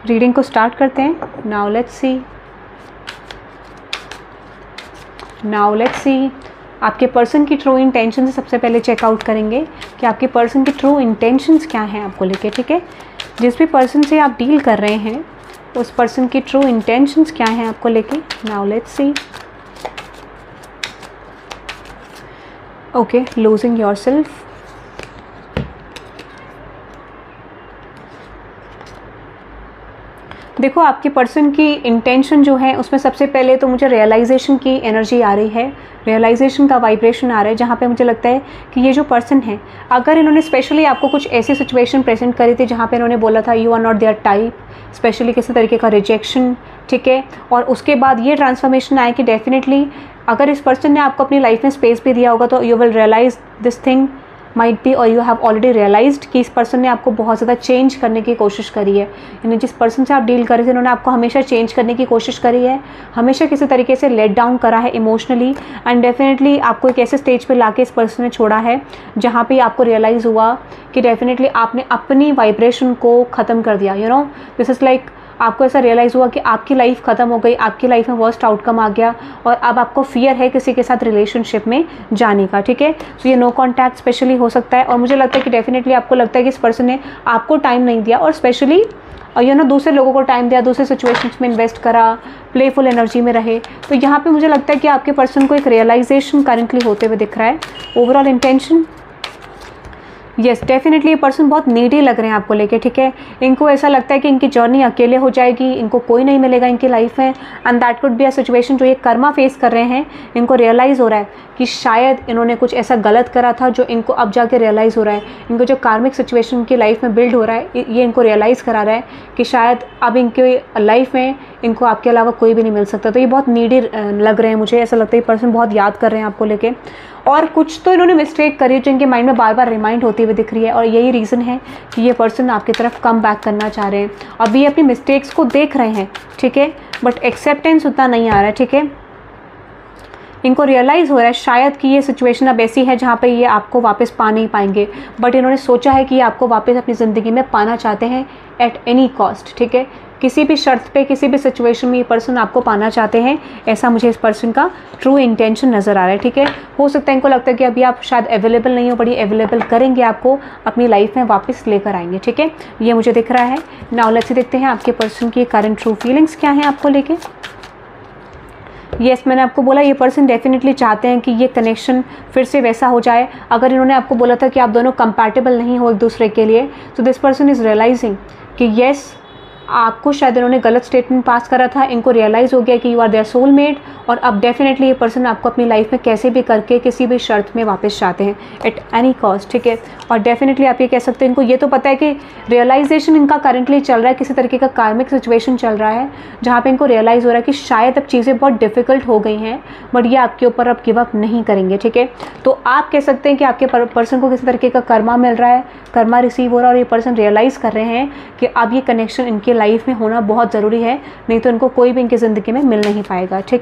Reading को start करते हैं। नाउ लेट्स सी आपके पर्सन की ट्रू इंटेंशन से सबसे पहले चेकआउट करेंगे कि आपके पर्सन की ट्रू इंटेंशंस क्या हैं आपको लेके, ठीक है। जिस भी पर्सन से आप डील कर रहे हैं उस पर्सन की ट्रू इंटेंशंस क्या हैं आपको लेके। Now let's see. Okay, losing yourself. देखो आपके पर्सन की इंटेंशन जो है उसमें सबसे पहले तो मुझे रियलाइजेशन की एनर्जी आ रही है, रियलाइजेशन का वाइब्रेशन आ रहा है, जहाँ पे मुझे लगता है कि ये जो पर्सन है, अगर इन्होंने स्पेशली आपको कुछ ऐसी सिचुएशन प्रेजेंट करी थी जहाँ पे इन्होंने बोला था you are not there type, specially किसी तरीके का रिजेक्शन, ठीक है, और उसके बाद ये ट्रांसफॉर्मेशन आया कि डेफिनेटली अगर इस पर्सन ने आपको अपनी लाइफ में स्पेस भी दिया होगा तो you will realize this thing might be, और यू हैव ऑलरेडी रियलाइज्ड कि इस पर्सन ने आपको बहुत ज़्यादा चेंज करने की कोशिश करी है। यानी जिस पर्सन से आप डील कर रहे थे उन्होंने आपको हमेशा चेंज करने की कोशिश करी है, हमेशा किसी तरीके से लेट डाउन करा है इमोशनली, एंड डेफिनेटली आपको एक ऐसे स्टेज पे लाके इस पर्सन ने छोड़ा है जहाँ पे आपको रियलाइज़ हुआ कि डेफिनेटली आपने अपनी वाइब्रेशन को ख़त्म कर दिया। You know, this is like आपको ऐसा रियलाइज़ हुआ कि आपकी लाइफ ख़त्म हो गई, आपकी लाइफ में वर्स्ट आउटकम आ गया और अब आपको फियर है किसी के साथ रिलेशनशिप में जाने का, ठीक है। तो ये नो कॉन्टैक्ट स्पेशली हो सकता है, और मुझे लगता है कि डेफिनेटली आपको लगता है कि इस पर्सन ने आपको टाइम नहीं दिया और स्पेशली यू नो दूसरे लोगों को टाइम दिया, दूसरे सिचुएशंस में इन्वेस्ट करा, प्लेफुल एनर्जी में रहे। तो यहाँ पे मुझे लगता है कि आपके पर्सन को एक रियलाइजेशन करंटली होते हुए दिख रहा है। ओवरऑल इंटेंशन, यस, डेफिनेटली ये पर्सन बहुत नीडी लग रहे हैं आपको लेके, ठीक है। इनको ऐसा लगता है कि इनकी जर्नी अकेले हो जाएगी, इनको कोई नहीं मिलेगा इनकी लाइफ में, and that could be a situation जो ये कर्मा फेस कर रहे हैं। इनको रियलाइज़ हो रहा है कि शायद इन्होंने कुछ ऐसा गलत करा था जो इनको अब जाके रियलाइज़ हो रहा है। इनको जो कार्मिक सिचुएशन इनकी लाइफ में बिल्ड हो रहा है ये इनको रियलाइज़ करा रहा है कि शायद अब इनके लाइफ में इनको आपके अलावा कोई भी नहीं मिल सकता। तो ये बहुत नीडी लग रहे हैं, मुझे ऐसा लगता है ये पर्सन बहुत याद कर रहे हैं आपको लेके, और कुछ तो इन्होंने मिस्टेक करी जो इनके माइंड में बार बार रिमाइंड होती हुई दिख रही है, और यही रीज़न है कि ये पर्सन आपकी तरफ कम बैक करना चाह रहे हैं। अभी ये अपनी मिस्टेक्स को देख रहे हैं, ठीक है, बट एक्सेप्टेंस उतना नहीं आ रहा है, ठीक है। इनको रियलाइज़ हो रहा है शायद कि ये सिचुएशन अब ऐसी है जहाँ पे ये आपको वापस पा नहीं पाएंगे, बट इन्होंने सोचा है कि ये आपको वापस अपनी ज़िंदगी में पाना चाहते हैं एट एनी कॉस्ट, ठीक है। किसी भी शर्त पे, किसी भी सिचुएशन में ये पर्सन आपको पाना चाहते हैं, ऐसा मुझे इस पर्सन का ट्रू इंटेंशन नज़र आ रहा है, ठीक है। हो सकता है इनको लगता है कि अभी आप शायद अवेलेबल नहीं हो, बड़ी अवेलेबल करेंगे, आपको अपनी लाइफ में वापस लेकर आएंगे, ठीक है। ये मुझे दिख रहा है। नाउ लेट्स देखते हैं आपके पर्सन की करंट ट्रू फीलिंग्स क्या हैं आपको लेके। मैंने आपको बोला ये पर्सन डेफिनेटली चाहते हैं कि ये कनेक्शन फिर से वैसा हो जाए। अगर इन्होंने आपको बोला था कि आप दोनों कंपैटिबल नहीं हो एक दूसरे के लिए, तो दिस पर्सन इज़ रियलाइजिंग कि येस, आपको शायद इन्होंने गलत स्टेटमेंट पास करा था, इनको रियलाइज़ हो गया कि यू आर देयर सोलमेट, और अब डेफिनेटली ये पर्सन आपको अपनी लाइफ में कैसे भी करके किसी भी शर्त में वापस चाहते हैं एट एनी कॉस्ट, ठीक है। और डेफिनेटली आप ये कह सकते हैं इनको ये तो पता है कि रियलाइजेशन इनका करंटली चल रहा है, किसी तरीके का कार्मिक सिचुएशन चल रहा है जहाँ पे इनको रियलाइज़ हो रहा है कि शायद अब चीज़ें बहुत डिफिकल्ट हो गई हैं, बट ये आपके ऊपर अब गिव अप नहीं करेंगे, ठीक है। तो आप कह सकते हैं कि आपके पर्सन को किसी तरीके का कर्मा मिल रहा है, कर्मा रिसीव हो रहा है, और ये पर्सन रियलाइज़ कर रहे हैं कि अब ये कनेक्शन इनकी लाइफ में होना बहुत ज़रूरी है, नहीं तो इनको कोई भी इनकी ज़िंदगी में मिल नहीं पाएगा, ठीक है।